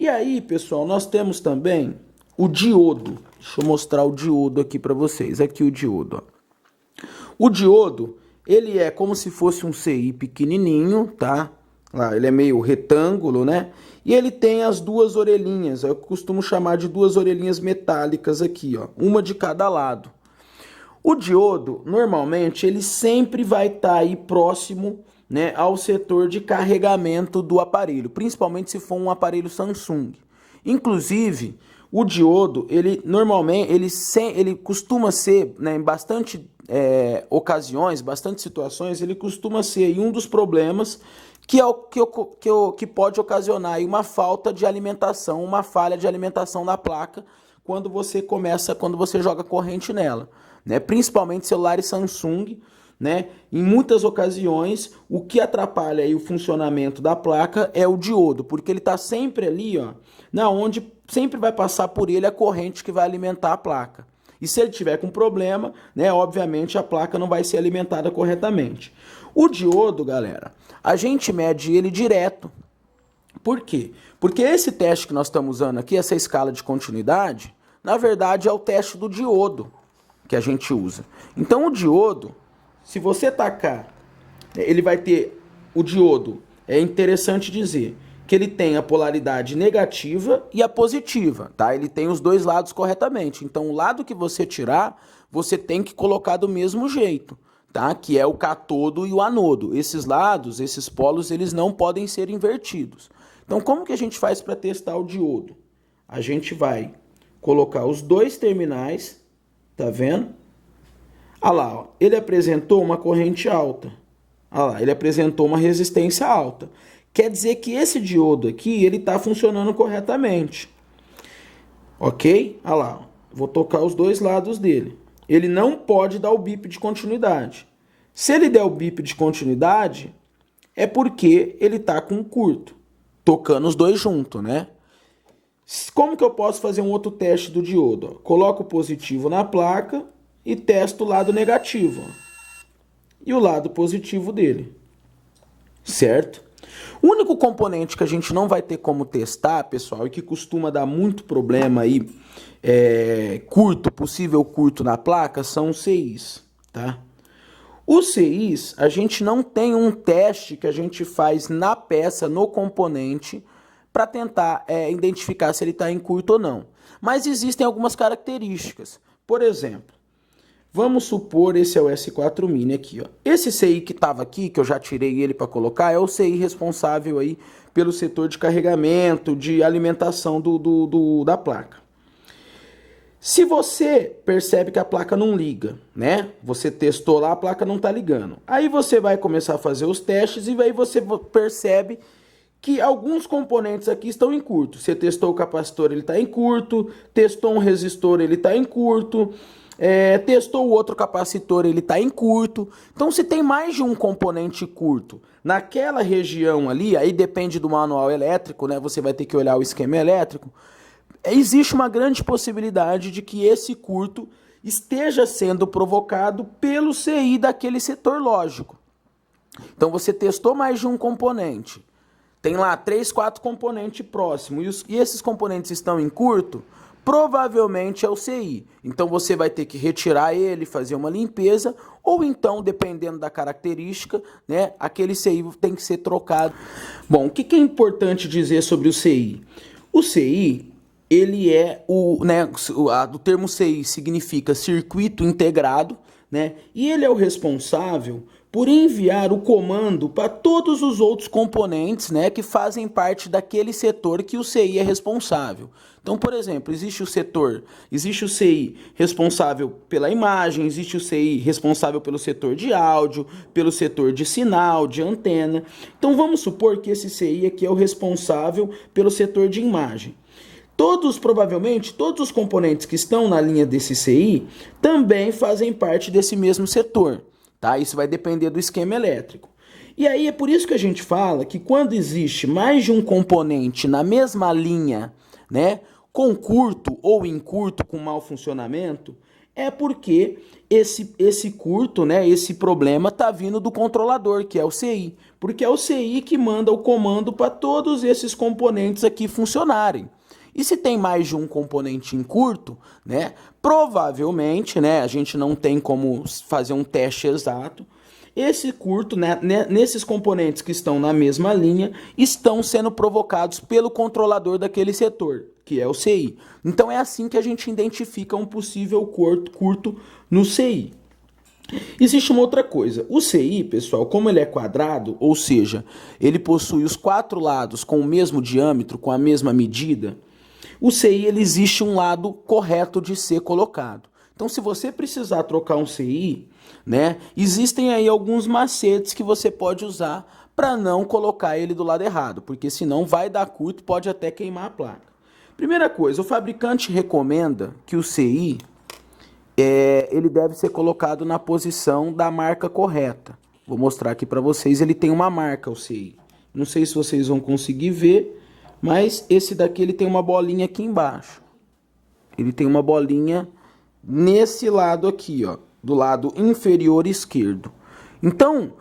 aí, pessoal, nós temos também o diodo. Deixa eu mostrar o diodo aqui para vocês. Aqui o diodo, ó. O diodo, ele é como se fosse um CI pequenininho, tá? Lá, ele é meio retângulo, né? E ele tem as duas orelhinhas, eu costumo chamar de duas orelhinhas metálicas aqui, ó, uma de cada lado. O diodo, normalmente, ele sempre vai estar aí próximo, né, ao setor de carregamento do aparelho, principalmente se for um aparelho Samsung. Inclusive, o diodo, ele normalmente, ele costuma ser, né, em bastante ocasiões, bastante situações, ele costuma ser aí um dos problemas que pode ocasionar aí uma falta de alimentação, uma falha de alimentação na placa quando você joga corrente nela, né? Principalmente celulares Samsung, né? Em muitas ocasiões, o que atrapalha aí o funcionamento da placa é o diodo, porque ele está sempre ali, ó, onde sempre vai passar por ele a corrente que vai alimentar a placa. E se ele tiver com problema, né, obviamente a placa não vai ser alimentada corretamente. O diodo, galera, a gente mede ele direto. Por quê? Porque esse teste que nós estamos usando aqui, essa escala de continuidade, na verdade é o teste do diodo que a gente usa. Então o diodo, se você tacar, ele vai ter o diodo, é interessante dizer que ele tem a polaridade negativa e a positiva, tá? Ele tem os dois lados corretamente. Então, o lado que você tirar, você tem que colocar do mesmo jeito, tá? Que é o catodo e o anodo. Esses lados, esses polos, eles não podem ser invertidos. Então, como que a gente faz para testar o diodo? A gente vai colocar os dois terminais, tá vendo? Olha lá, ó, ele apresentou uma corrente alta. Olha lá, ele apresentou uma resistência alta. Quer dizer que esse diodo aqui, ele está funcionando corretamente. Ok? Olha lá, vou tocar os dois lados dele. Ele não pode dar o bip de continuidade. Se ele der o bip de continuidade, é porque ele está com curto, tocando os dois juntos, né? Como que eu posso fazer um outro teste do diodo? Coloco o positivo na placa e testo o lado negativo. E o lado positivo dele. Certo? O único componente que a gente não vai ter como testar, pessoal, e que costuma dar muito problema aí, possível curto na placa, são os CIs, tá? Os CIs, a gente não tem um teste que a gente faz na peça, no componente, para tentar identificar se ele está em curto ou não. Mas existem algumas características. Por exemplo, vamos supor, esse é o S4 Mini aqui, ó. Esse CI que estava aqui, que eu já tirei ele para colocar, é o CI responsável aí pelo setor de carregamento, de alimentação da placa. Se você percebe que a placa não liga, né? Você testou lá, a placa não está ligando. Aí você vai começar a fazer os testes e aí você percebe que alguns componentes aqui estão em curto. Você testou o capacitor, ele está em curto. Testou um resistor, ele está em curto. Testou o outro capacitor, ele está em curto. Então, se tem mais de um componente curto naquela região ali, aí depende do manual elétrico, né? Você vai ter que olhar o esquema elétrico. Existe uma grande possibilidade de que esse curto esteja sendo provocado pelo CI daquele setor lógico. Então, você testou mais de um componente. Tem lá 3, 4 componentes próximos e esses componentes estão em curto, provavelmente é o CI. Então você vai ter que retirar ele, fazer uma limpeza, ou então, dependendo da característica, né, aquele CI tem que ser trocado. Bom, o que é importante dizer sobre o CI? O CI, ele é o termo CI significa circuito integrado, né, e ele é o responsável por enviar o comando para todos os outros componentes, né, que fazem parte daquele setor que o CI é responsável. Então, por exemplo, existe o CI responsável pela imagem, existe o CI responsável pelo setor de áudio, pelo setor de sinal, de antena. Então, vamos supor que esse CI aqui é o responsável pelo setor de imagem. Provavelmente, todos os componentes que estão na linha desse CI também fazem parte desse mesmo setor. Tá? Isso vai depender do esquema elétrico. E aí é por isso que a gente fala que quando existe mais de um componente na mesma linha, né, com curto ou em curto, com mau funcionamento, É porque esse curto, né, esse problema tá vindo do controlador, que é o CI, porque é o CI que manda o comando para todos esses componentes aqui funcionarem. E se tem mais de um componente em curto, né, provavelmente, né, a gente não tem como fazer um teste exato, esse curto, né, nesses componentes que estão na mesma linha, estão sendo provocados pelo controlador daquele setor, que é o CI. Então é assim que a gente identifica um possível curto no CI. Existe uma outra coisa. O CI, pessoal, como ele é quadrado, ou seja, ele possui os 4 lados com o mesmo diâmetro, com a mesma medida, o CI ele existe um lado correto de ser colocado. Então, se você precisar trocar um CI, né, existem aí alguns macetes que você pode usar para não colocar ele do lado errado, porque senão vai dar curto e pode até queimar a placa. Primeira coisa, o fabricante recomenda que o CI ele deve ser colocado na posição da marca correta. Vou mostrar aqui para vocês, ele tem uma marca, o CI. Não sei se vocês vão conseguir ver, mas esse daqui ele tem uma bolinha aqui embaixo. Ele tem uma bolinha nesse lado aqui, ó, do lado inferior esquerdo. Então,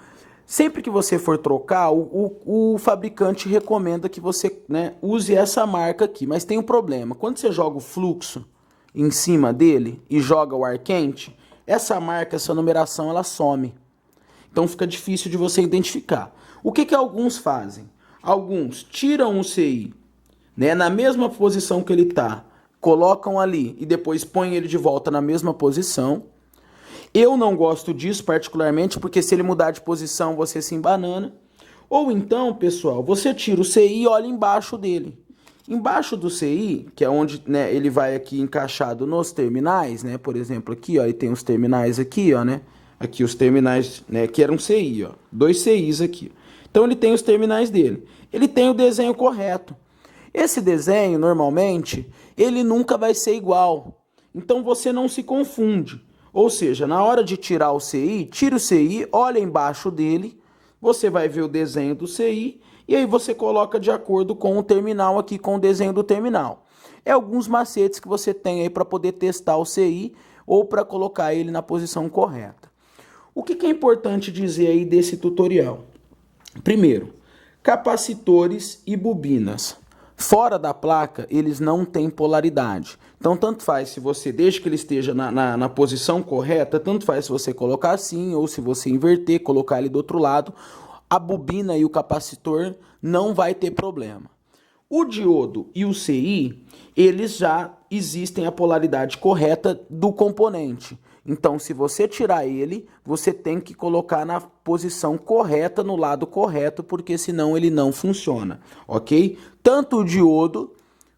sempre que você for trocar, o fabricante recomenda que você, né, use essa marca aqui. Mas tem um problema. Quando você joga o fluxo em cima dele e joga o ar quente, essa marca, essa numeração, ela some. Então fica difícil de você identificar. O que alguns fazem? Alguns tiram o CI, né, na mesma posição que ele está, colocam ali e depois põem ele de volta na mesma posição. Eu não gosto disso particularmente, porque se ele mudar de posição você se embanana. Ou então, pessoal, você tira o CI e olha embaixo dele. Embaixo do CI, que é onde, né, ele vai aqui encaixado nos terminais, né? Por exemplo, aqui, ó, ele tem os terminais aqui, ó, né? Aqui os terminais, né, que eram CI, ó, 2 CIs aqui. Então ele tem os terminais dele. Ele tem o desenho correto. Esse desenho, normalmente, ele nunca vai ser igual. Então você não se confunde. Ou seja, na hora de tirar o CI, tira o CI, olha embaixo dele, você vai ver o desenho do CI e aí você coloca de acordo com o terminal aqui, com o desenho do terminal. É alguns macetes que você tem aí para poder testar o CI ou para colocar ele na posição correta. O que é importante dizer aí desse tutorial? Primeiro, capacitores e bobinas. Fora da placa, eles não têm polaridade. Então, tanto faz se você, desde que ele esteja na posição correta, tanto faz se você colocar assim, ou se você inverter, colocar ele do outro lado, a bobina e o capacitor não vai ter problema. O diodo e o CI, eles já existem a polaridade correta do componente. Então, se você tirar ele, você tem que colocar na posição correta, no lado correto, porque senão ele não funciona, ok? Tanto o diodo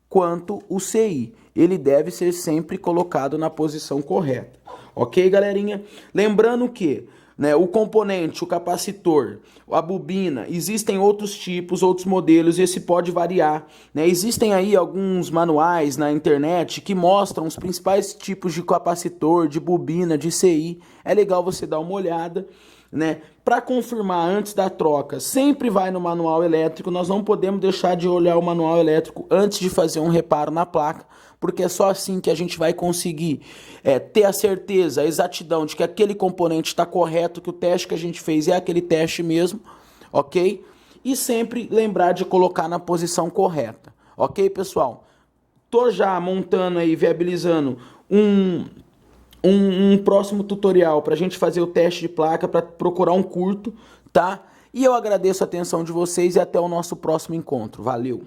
quanto o CI, ele deve ser sempre colocado na posição correta, ok, galerinha? Lembrando que, né, o componente, o capacitor, a bobina, existem outros tipos, outros modelos, e esse pode variar, né? Existem aí alguns manuais na internet que mostram os principais tipos de capacitor, de bobina, de CI. É legal você dar uma olhada, né? Para confirmar antes da troca, sempre vai no manual elétrico. Nós não podemos deixar de olhar o manual elétrico antes de fazer um reparo na placa, porque é só assim que a gente vai conseguir ter a certeza, a exatidão de que aquele componente está correto, que o teste que a gente fez é aquele teste mesmo, ok? E sempre lembrar de colocar na posição correta, ok, pessoal? Tô já montando aí, viabilizando um próximo tutorial para a gente fazer o teste de placa, para procurar um curto, tá? E eu agradeço a atenção de vocês e até o nosso próximo encontro. Valeu!